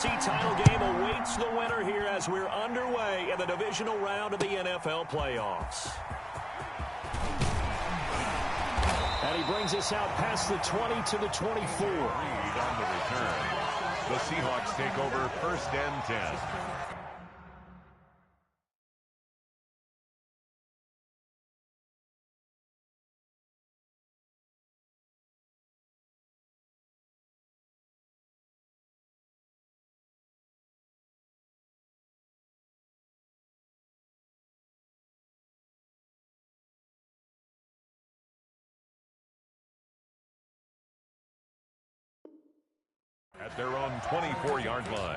Title game awaits the winner here as we're underway in the divisional round of the NFL playoffs. And he brings us out past the 20 to the 24. Reed on the return. The Seahawks take over 1st and 10. At their own 24-yard line.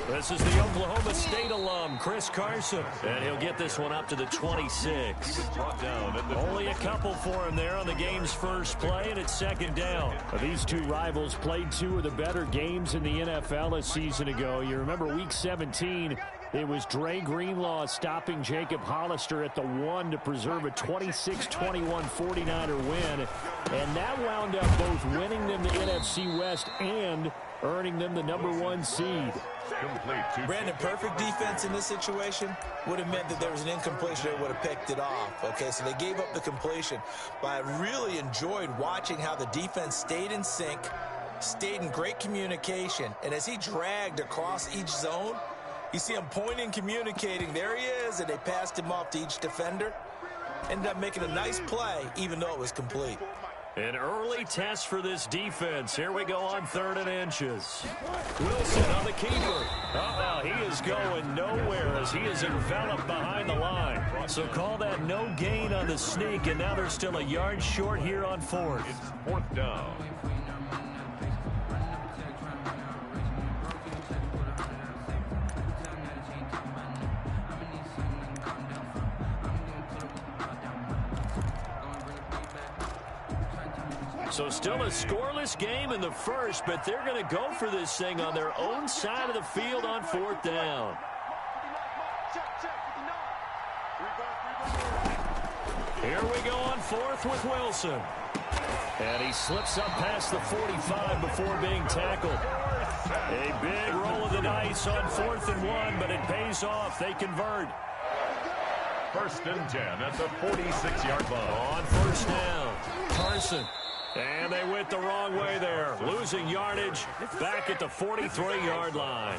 This is the Oklahoma State alum, Chris Carson. And he'll get this one up to the 26. Brought down at the Only a couple for him there on the game's first play, and it's 2nd down. These two rivals played two of the better games in the NFL a season ago. You remember Week 17, it was Dre Greenlaw stopping Jacob Hollister at the 1 to preserve a 26-21 49er win. And that wound up both winning them the NFC West and earning them the #1 seed. Brandon, perfect defense in this situation would have meant that there was an incompletion that would have picked it off. Okay, so they gave up the completion. But I really enjoyed watching how the defense stayed in sync, stayed in great communication. And as he dragged across each zone, you see him pointing, communicating. There he is, and they passed him off to each defender. Ended up making a nice play, even though it was complete. An early test for this defense. Here we go on 3rd and inches. Wilson on the keeper. He is going nowhere as he is enveloped behind the line. So call that no gain on the sneak, and now they're still a yard short here on 4th. It's 4th down. So still a scoreless game in the first, but they're going to go for this thing on their own side of the field on 4th down. Here we go on 4th with Wilson. And he slips up past the 45 before being tackled. A big roll of the dice on 4th and 1, but it pays off. They convert. 1st and 10 at the 46-yard line. On 1st down, Carson. And they went the wrong way there. Losing yardage back at the 43-yard line.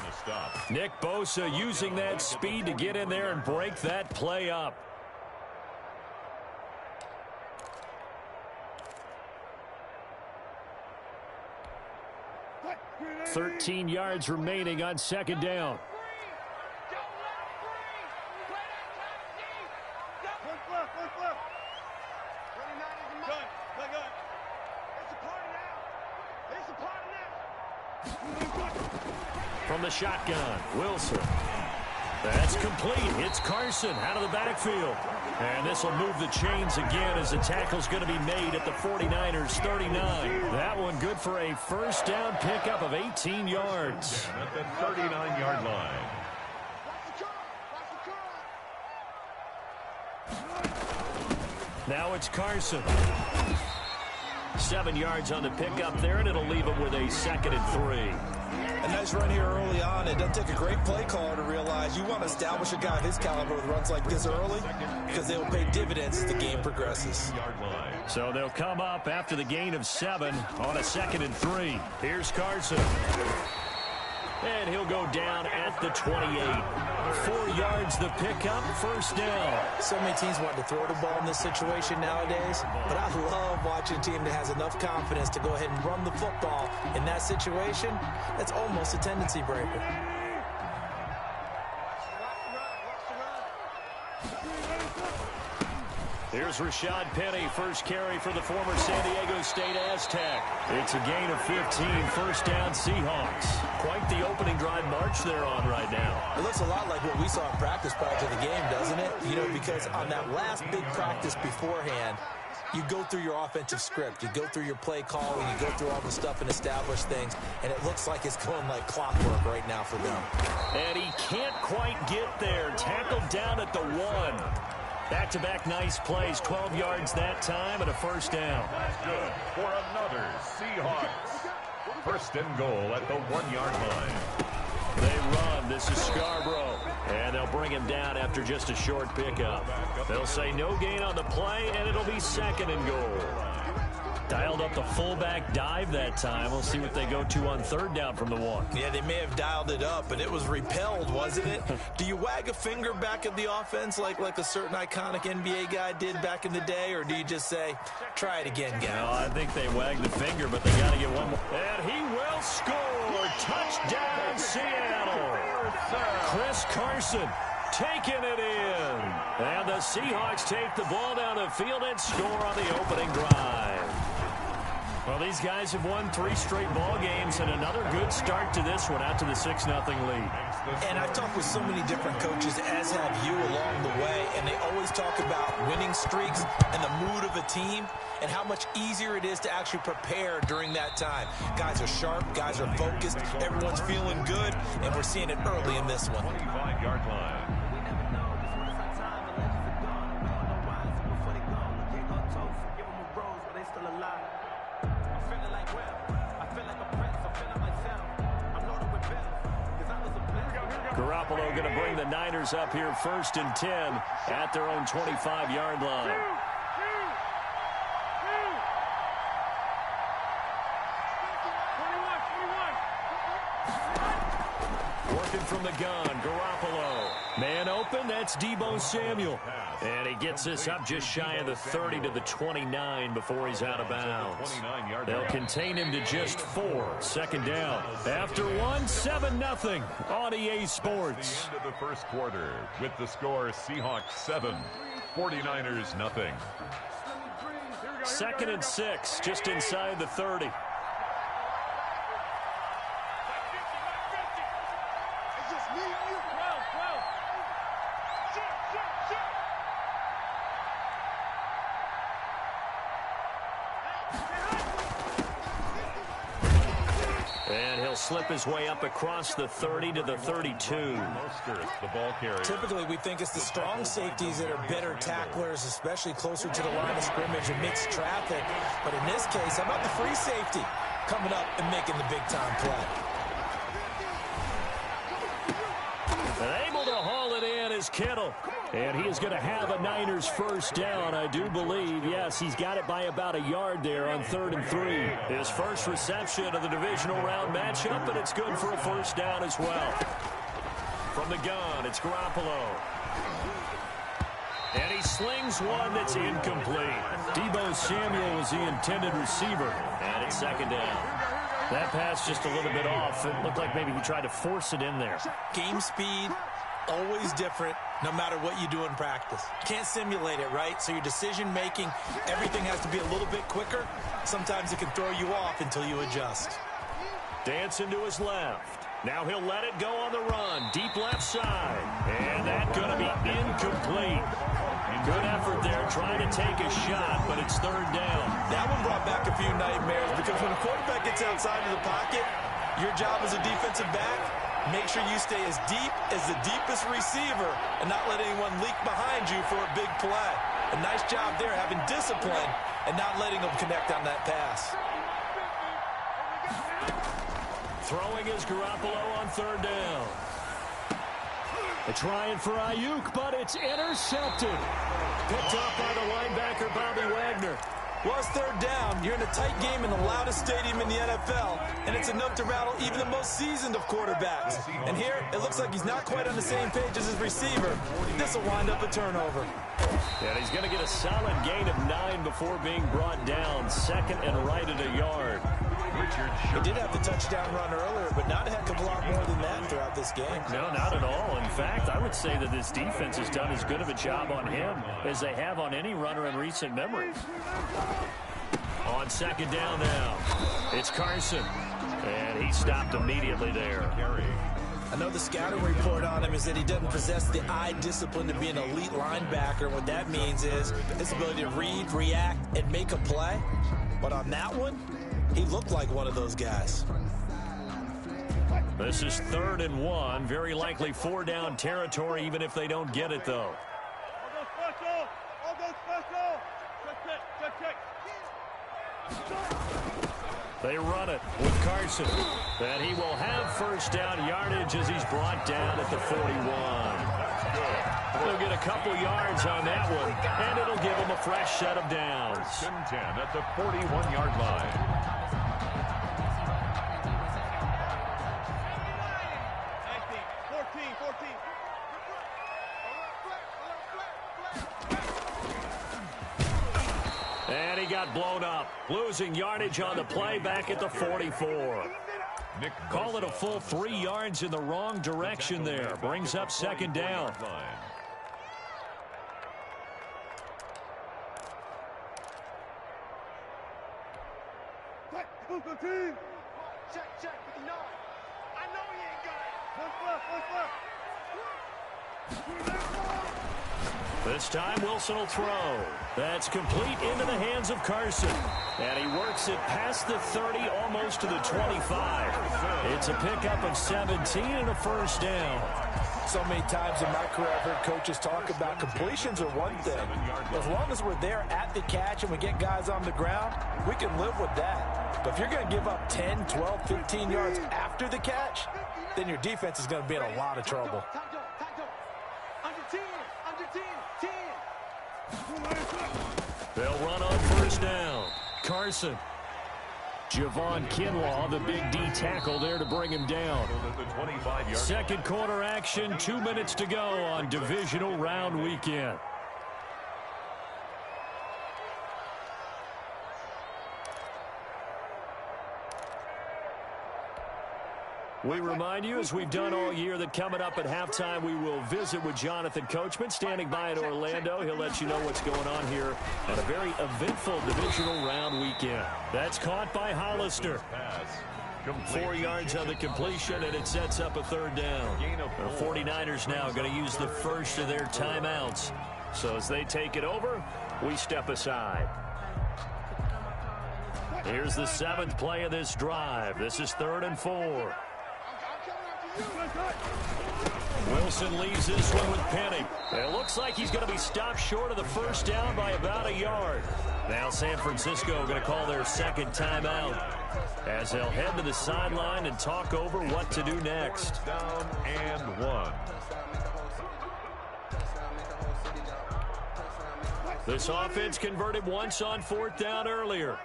Nick Bosa using that speed to get in there and break that play up. 13 yards remaining on 2nd down. From the shotgun, Wilson. That's complete. It's Carson out of the backfield. And this will move the chains again as the tackle's going to be made at the 49ers 39. That one good for a 1st down pickup of 18 yards. At the 39-yard line. Now it's Carson. 7 yards on the pickup there, and it'll leave him with a 2nd and 3. A nice run here early on. It doesn't take a great play caller to realize you want to establish a guy of his caliber with runs like this early because they'll pay dividends as the game progresses. So they'll come up after the gain of 7 on a 2nd and 3. Here's Carson. And he'll go down at the 28. 4 yards the pickup, 1st down. So many teams want to throw the ball in this situation nowadays, but I love watching a team that has enough confidence to go ahead and run the football in that situation. That's almost a tendency breaker. Here's Rashad Penny, first carry for the former San Diego State Aztec. It's a gain of 15, 1st down Seahawks. Quite the opening drive march they're on right now. It looks a lot like what we saw in practice prior to the game, doesn't it? You know, because on that last big practice beforehand, you go through your offensive script. You go through your play calling. You go through all the stuff and establish things. And it looks like it's going like clockwork right now for them. And he can't quite get there. Tackled down at the 1. Back-to-back nice plays. 12 yards that time and a first down. That's good for another Seahawks. First and goal at the 1-yard line. They run. This is Scarborough. And they'll bring him down after just a short pickup. They'll say no gain on the play, and it'll be second and goal. Dialed up the fullback dive that time. We'll see what they go to on third down from the 1. Yeah, they may have dialed it up, but it was repelled, wasn't it? Do you wag a finger back at the offense like a certain iconic NBA guy did back in the day, or do you just say, try it again, guy? No, I think they wagged the finger, but they got to get one more. And he will score. Touchdown, Seattle. Chris Carson taking it in. And the Seahawks take the ball down the field and score on the opening drive. Well, these guys have won 3 straight ball games, and another good start to this one out to the 6-0 lead. And I've talked with so many different coaches, as have you, along the way, and they always talk about winning streaks and the mood of a team and how much easier it is to actually prepare during that time. Guys are sharp, guys are focused, everyone's feeling good, and we're seeing it early in this one. 25-yard line. Garoppolo going to bring the Niners up here 1st and 10 at their own 25-yard line. Working from the gun, Garoppolo. Man open, that's Deebo Samuel. And he gets this up just shy of the 30 to the 29 before he's out of bounds. They'll contain him to just 4. Second down. After 1, 7-0 on EA Sports. Into the first quarter with the score Seahawks 7, 49ers 0. 2nd and 6, just inside the 30. And he'll slip his way up across the 30 to the 32. The ball carrier. Typically, we think it's the strong safeties that are better tacklers, especially closer to the line of scrimmage amidst traffic. But in this case, how about the free safety coming up and making the big-time play? And able to haul it in is Kittle. And he is going to have a Niners first down, I do believe. Yes, he's got it by about a yard there on 3rd and 3. His first reception of the divisional round matchup, and it's good for a first down as well. From the gun, it's Garoppolo. And he slings one that's incomplete. Deebo Samuel was the intended receiver, and it's 2nd down. That pass just a little bit off. It looked like maybe he tried to force it in there. Game speed, always different, no matter what you do in practice. Can't simulate it, right? So your decision-making, everything has to be a little bit quicker. Sometimes it can throw you off until you adjust. Dancing to his left. Now he'll let it go on the run. Deep left side. And that's going to be incomplete. Good effort there trying to take a shot, but it's 3rd down. That one brought back a few nightmares because when a quarterback gets outside of the pocket, your job as a defensive back, make sure you stay as deep as the deepest receiver and not let anyone leak behind you for a big play. A nice job there having discipline and not letting them connect on that pass. Throwing is Garoppolo on 3rd down. They're trying for Ayuk, but it's intercepted. Picked up by the linebacker, Bobby Wagner. Well, it's 3rd down. You're in a tight game in the loudest stadium in the NFL, and it's enough to rattle even the most seasoned of quarterbacks. And here, it looks like he's not quite on the same page as his receiver. This will wind up a turnover. And he's going to get a solid gain of 9 before being brought down. 2nd and right at a yard. He did have the touchdown run earlier, but not a heck of a lot more than that throughout this game. No, not at all. In fact, I would say that this defense has done as good of a job on him as they have on any runner in recent memory. On 2nd down now, it's Carson. And he stopped immediately there. I know the scouting report on him is that he doesn't possess the eye discipline to be an elite linebacker. What that means is his ability to read, react, and make a play. But on that one, he looked like one of those guys. This is 3rd and 1. Very likely 4-down territory, even if they don't get it, though. They run it with Carson. And he will have 1st down yardage as he's brought down at the 41. They'll get a couple yards on that one, and it'll give them a fresh set of downs. 10 at the 41-yard line. And he got blown up, losing yardage on the play back at the 44. Call it a full 3 yards in the wrong direction there. Brings up 2nd down. Check with the 9. I know he ain't got it. This time Wilson will throw. That's complete into the hands of Carson. And he works it past the 30, almost to the 25. It's a pickup of 17 and a 1st down. So many times in my career I've heard coaches talk about completions are one thing. As long as we're there at the catch and we get guys on the ground, we can live with that. But if you're going to give up 10, 12, 15 yards after the catch, then your defense is going to be in a lot of trouble. They'll run on 1st down. Carson. Javon Kinlaw, the big D tackle there to bring him down. 2nd quarter action, 2 minutes to go on divisional round weekend. We remind you, as we've done all year, that coming up at halftime, we will visit with Jonathan Coachman, standing by in Orlando. He'll let you know what's going on here on a very eventful divisional round weekend. That's caught by Hollister. 4 yards on the completion, and it sets up a 3rd down. The 49ers now going to use the first of their timeouts. So as they take it over, we step aside. Here's the 7th play of this drive. This is 3rd and 4. Wilson leaves this one with Penny. It looks like he's going to be stopped short of the 1st down by about a yard. Now San Francisco going to call their 2nd timeout as they'll head to the sideline and talk over what to do next. Down and 1. This offense converted once on 4th down earlier.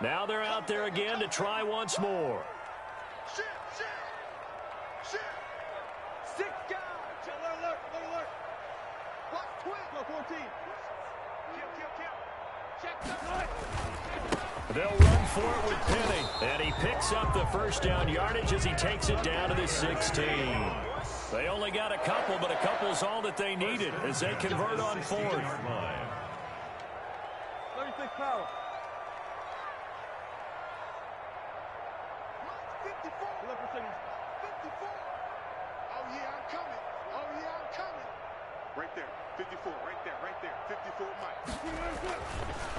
Now they're out there again to try once more. They'll run for it with Penny. And he picks up the 1st down yardage as he takes it down to the 16. They only got a couple, but a couple's all that they needed as they convert on 4th. 36 power. 54. 54. Oh, yeah, I'm coming. Oh, yeah, I'm coming. Right there. 54. Right there. 54, Mike.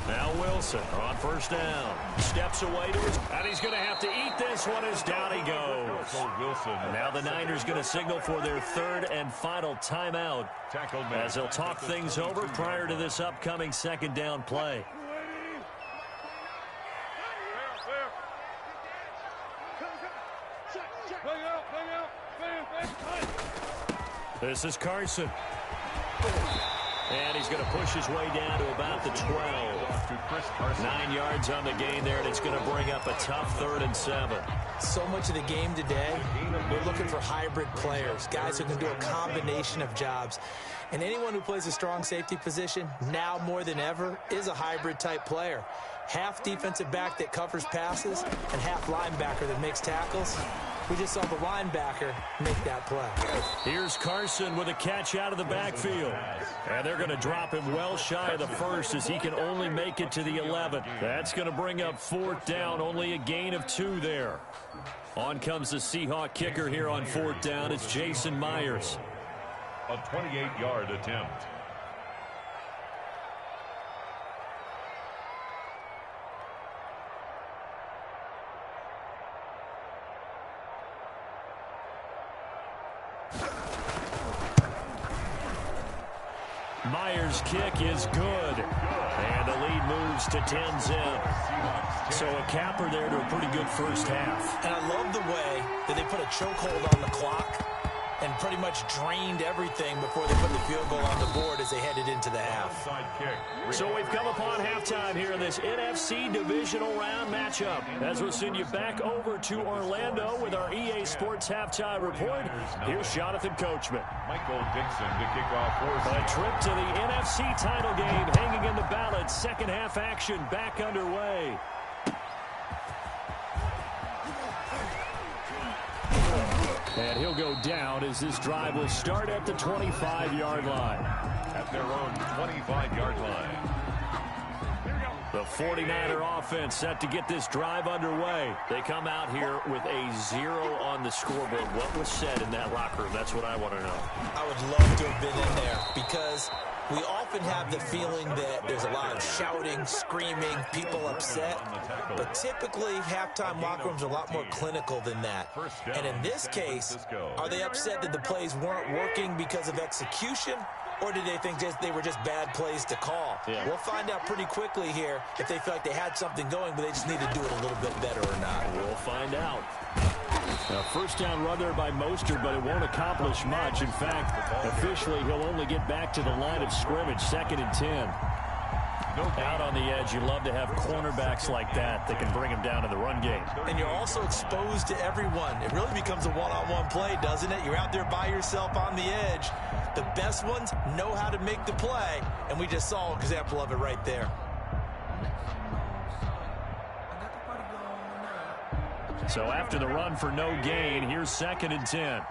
Now Wilson on 1st down. Steps away to his... And he's going to have to eat this one as down he goes. Now the Niners going to signal for their 3rd and final timeout as they'll talk things over prior to this upcoming 2nd down play. This is Carson. And he's going to push his way down to about the 12. 9 yards on the gain there, and it's going to bring up a tough 3rd and 7. So much of the game today, we're looking for hybrid players, guys who can do a combination of jobs. And anyone who plays a strong safety position, now more than ever, is a hybrid type player. Half defensive back that covers passes and half linebacker that makes tackles. We just saw the linebacker make that play. Here's Carson with a catch out of the backfield. And they're going to him well shy of the first as he can only make it to the 11. That's going to bring up 4th down, only a gain of 2 there. On comes the Seahawk kicker here on 4th down. It's Jason Myers. A 28-yard attempt. Myers' kick is good. And the lead moves to 10-zip. So a capper there to a pretty good first half. And I love the way that they put a chokehold on the clock and pretty much drained everything before they put the field goal on the board as they headed into the half. So we've come upon halftime here in this NFC divisional round matchup. As we'll send you back over to Orlando with our EA Sports halftime report. Here's Jonathan Coachman. Michael Dixon to kick off for a trip to the NFC title game hanging in the balance. Second half action back underway. And he'll go down as this drive will start at the 25-yard line. At their own 25-yard line. The 49er offense set to get this drive underway. They come out here with a 0 on the scoreboard. What was said in that locker room? That's what I want to know. I would love to have been in there because we often have the feeling that there's a lot of shouting, screaming, people upset. But typically, halftime locker rooms are a lot more clinical than that. And in this case, are they upset that the plays weren't working because of execution? Or did they think they were just bad plays to call? Yeah. We'll find out pretty quickly here if they feel like they had something going, but they just need to do it a little bit better or not. We'll find out. A first down run there by Mostert, but it won't accomplish much. In fact, officially, he'll only get back to the line of scrimmage, 2nd and 10. Out on the edge, you love to have cornerbacks like that that can bring him down in the run game. And you're also exposed to everyone. It really becomes a one-on-one play, doesn't it? You're out there by yourself on the edge. The best ones know how to make the play, and we just saw an example of it right there. So after the run for no gain, here's 2nd and 10.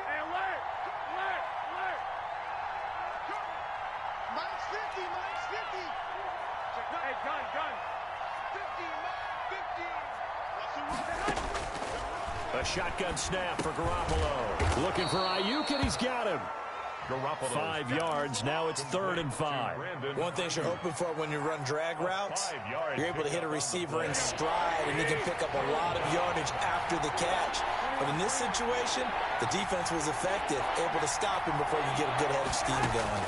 A shotgun snap for Garoppolo. Looking for Ayuk, and he's got him. 5 yards. Now it's 3rd and 5. One thing you're hoping for when you run drag routes, you're able to hit a receiver in stride, and you can pick up a lot of yardage after the catch. But in this situation, the defense was effective, able to stop him before you get a good head of steam going.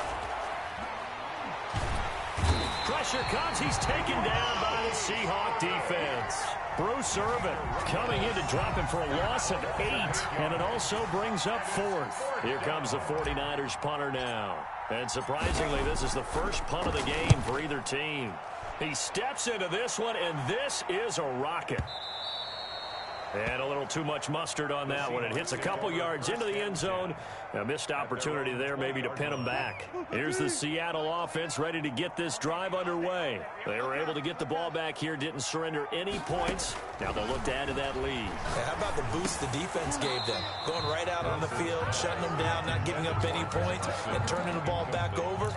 Pressure comes. He's taken down by the Seahawk defense. Bruce Irvin coming in to drop him for a loss of 8, and it also brings up 4th. Here comes the 49ers punter now. And surprisingly, this is the first punt of the game for either team. He steps into this one, and this is a rocket. And a little too much mustard on that one. It hits a couple yards into the end zone. A missed opportunity there maybe to pin him back. Here's the Seattle offense ready to get this drive underway. They were able to get the ball back here, didn't surrender any points. Now they'll look to add to that lead. Yeah, how about the boost the defense gave them? Going right out on the field, shutting them down, not giving up any points, and turning the ball back over.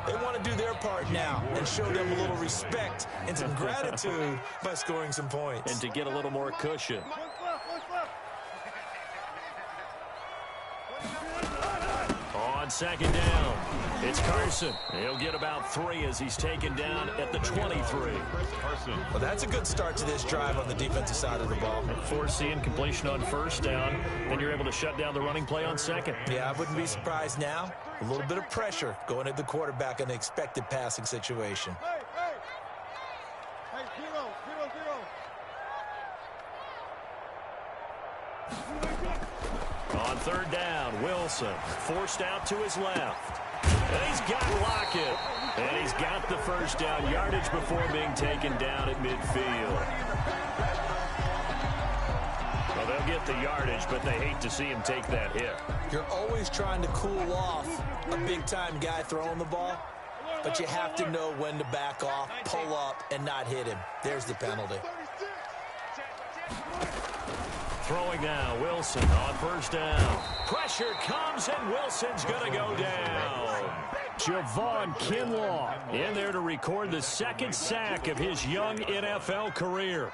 They want to do their part now and show them a little respect and some gratitude by scoring some points. And to get a little more cushion. On 2nd down, it's Carson. He'll get about 3 as he's taken down at the 23. Well, that's a good start to this drive on the defensive side of the ball. Forcing completion on 1st down, then you're able to shut down the running play on 2nd. Yeah, I wouldn't be surprised now. A little bit of pressure going at the quarterback in the expected passing situation. Hey, 0-0. On 3rd down, Wilson forced out to his left. And he's got Lockett. And he's got the first down yardage before being taken down at midfield. Well, they'll get the yardage, but they hate to see him take that hit. You're always trying to cool off a big-time guy throwing the ball, but you have to know when to back off, pull up, and not hit him. There's the penalty. Throwing now, Wilson on first down. Pressure comes, and Wilson's going to go down. Javon Kinlaw in there to record the second sack of his young NFL career.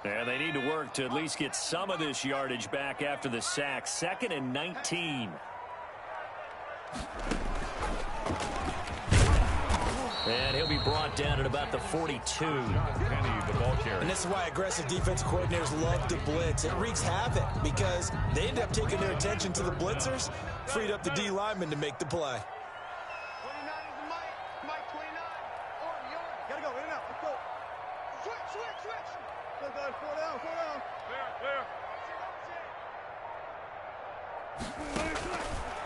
And they need to work to at least get some of this yardage back after the sack. 2nd and 19. And he'll be brought down at about the 42. Penny, the ball carrier. And this is why aggressive defensive coordinators love to blitz. It wreaks havoc because they end up taking their attention to the blitzers, freed up the D lineman to make the play. 29 is the Mike 29. Gotta go, in and out. Let's go. Switch. Let's go, 4 down. Clear.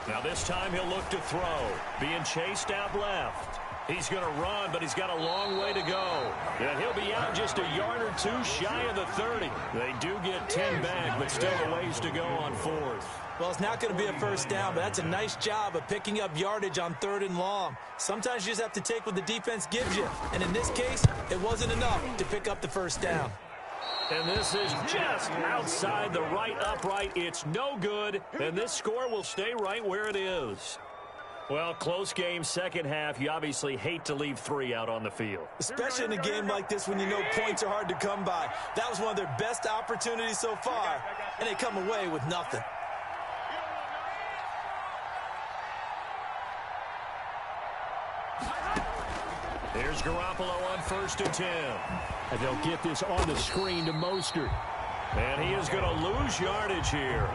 Now this time he'll look to throw. Being chased out left. He's going to run, but he's got a long way to go. And he'll be out just a yard or two shy of the 30. They do get 10 back, but still a ways to go on 4th. Well, it's not going to be a first down, but that's a nice job of picking up yardage on 3rd and long. Sometimes you just have to take what the defense gives you. And in this case, it wasn't enough to pick up the first down. And this is just outside the right upright. It's no good, and this score will stay right where it is. Well, close game, second half. You obviously hate to leave 3 out on the field. Especially in a game like this when you know points are hard to come by. That was one of their best opportunities so far, and they come away with nothing. Here's Garoppolo on 1st and 10. And they'll get this on the screen to Mostert. And he is going to lose yardage here.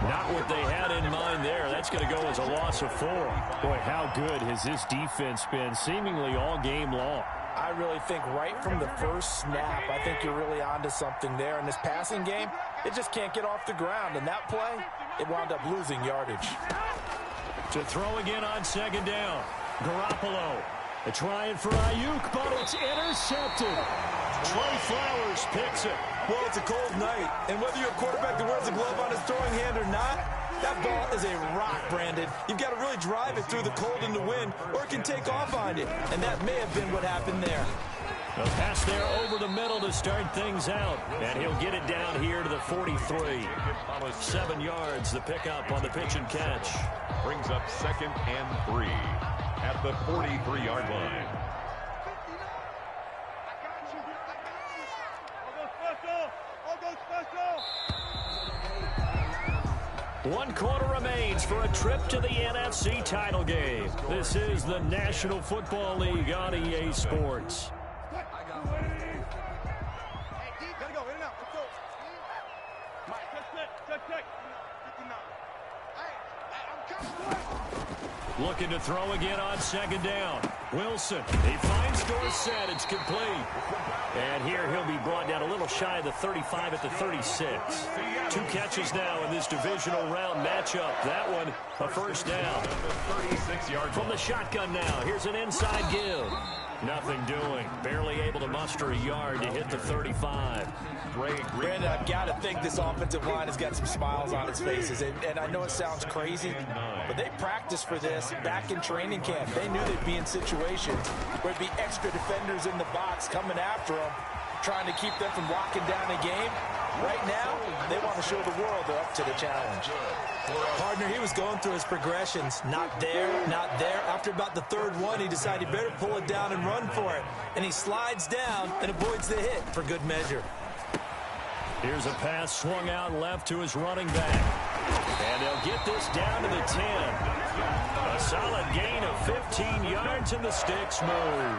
Not what they had in mind there. That's going to go as a loss of 4. Boy, how good has this defense been seemingly all game long? I really think right from the first snap, I think you're really onto something there. In this passing game, it just can't get off the ground. And that play, it wound up losing yardage. To throw again on 2nd down. Garoppolo. They're trying for Ayuk, but it's intercepted. Trey Flowers picks it. Well, it's a cold night, and whether you're a quarterback that wears a glove on his throwing hand or not, that ball is a rock, Brandon. You've got to really drive it through the cold and the wind, or it can take off on you, and that may have been what happened there. A pass there over the middle to start things out, and he'll get it down here to the 43. 7 yards, the pickup on the pitch and catch. Brings up 2nd and 3 at the 43-yard line. One quarter remains for a trip to the NFC title game. This is the National Football League on EA Sports. Looking to throw again on 2nd down. Wilson, he finds Dorsett. It's complete. And here he'll be brought down a little shy of the 35 at the 36. 2 catches now in this divisional round matchup. That one, a first down. From the shotgun now, here's an inside give. Nothing doing. Barely able to muster a yard to hit the 35. Brandon, I've got to think this offensive line has got some smiles on its faces. And I know it sounds crazy, but they practiced for this back in training camp. They knew they'd be in situations where there'd be extra defenders in the box coming after them, trying to keep them from locking down a game. Right now, they want to show the world they're up to the challenge. Partner, he was going through his progressions. Not there, not there. After about the 3rd one, he decided he better pull it down and run for it. And he slides down and avoids the hit for good measure. Here's a pass swung out left to his running back. And they'll get this down to the 10. A solid gain of 15 yards, and the sticks move.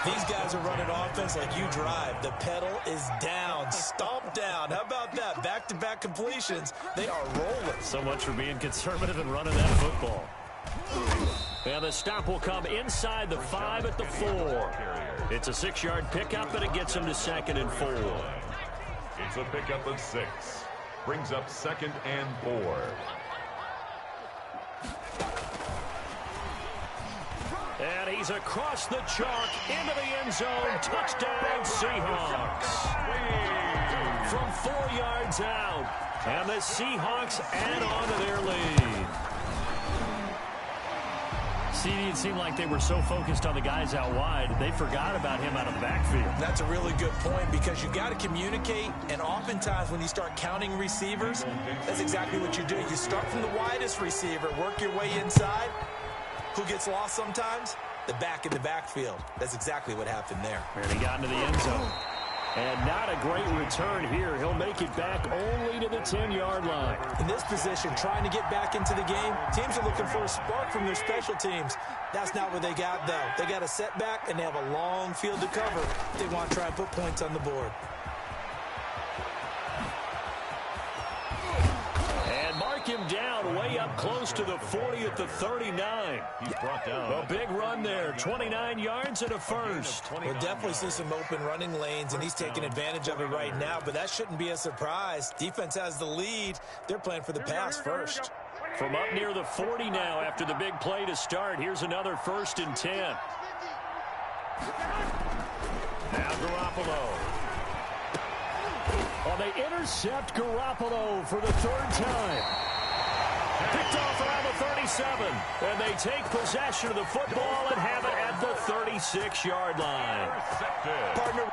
These guys are running offense like you drive. The pedal is down, stomped down. How about that? Back-to-back completions. They are rolling. So much for being conservative and running that football. And the stop will come inside the 5 at the 4. It's a 6-yard pickup, and it gets him to 2nd and 4. It's a pickup of 6. Brings up 2nd and 4. And he's across the chalk into the end zone. Touchdown, Seahawks. From 4 yards out. And the Seahawks add on to their lead. CD, it seemed like they were so focused on the guys out wide, they forgot about him out of the backfield. That's a really good point because you got to communicate, and oftentimes when you start counting receivers, that's exactly what you do. You start from the widest receiver, work your way inside. Who gets lost sometimes? The back in the backfield. That's exactly what happened there. And he got into the end zone. And not a great return here. He'll make it back only to the 10-yard line. In this position, trying to get back into the game, teams are looking for a spark from their special teams. That's not what they got, though. They got a setback, and they have a long field to cover. They want to try and put points on the board. And mark him down way up close to the 40 at the 39. He's brought down. A big run there, 29 yards and a first. We'll definitely see some open running lanes, and he's taking advantage of it right now, but that shouldn't be a surprise. Defense has the lead. They're playing for the pass first. From up near the 40 now after the big play to start. Here's another 1st and 10. Now Garoppolo. Oh, they intercept Garoppolo for the 3rd time. Picked off around the 37. And they take possession of the football and have it at the 36-yard line. Partner.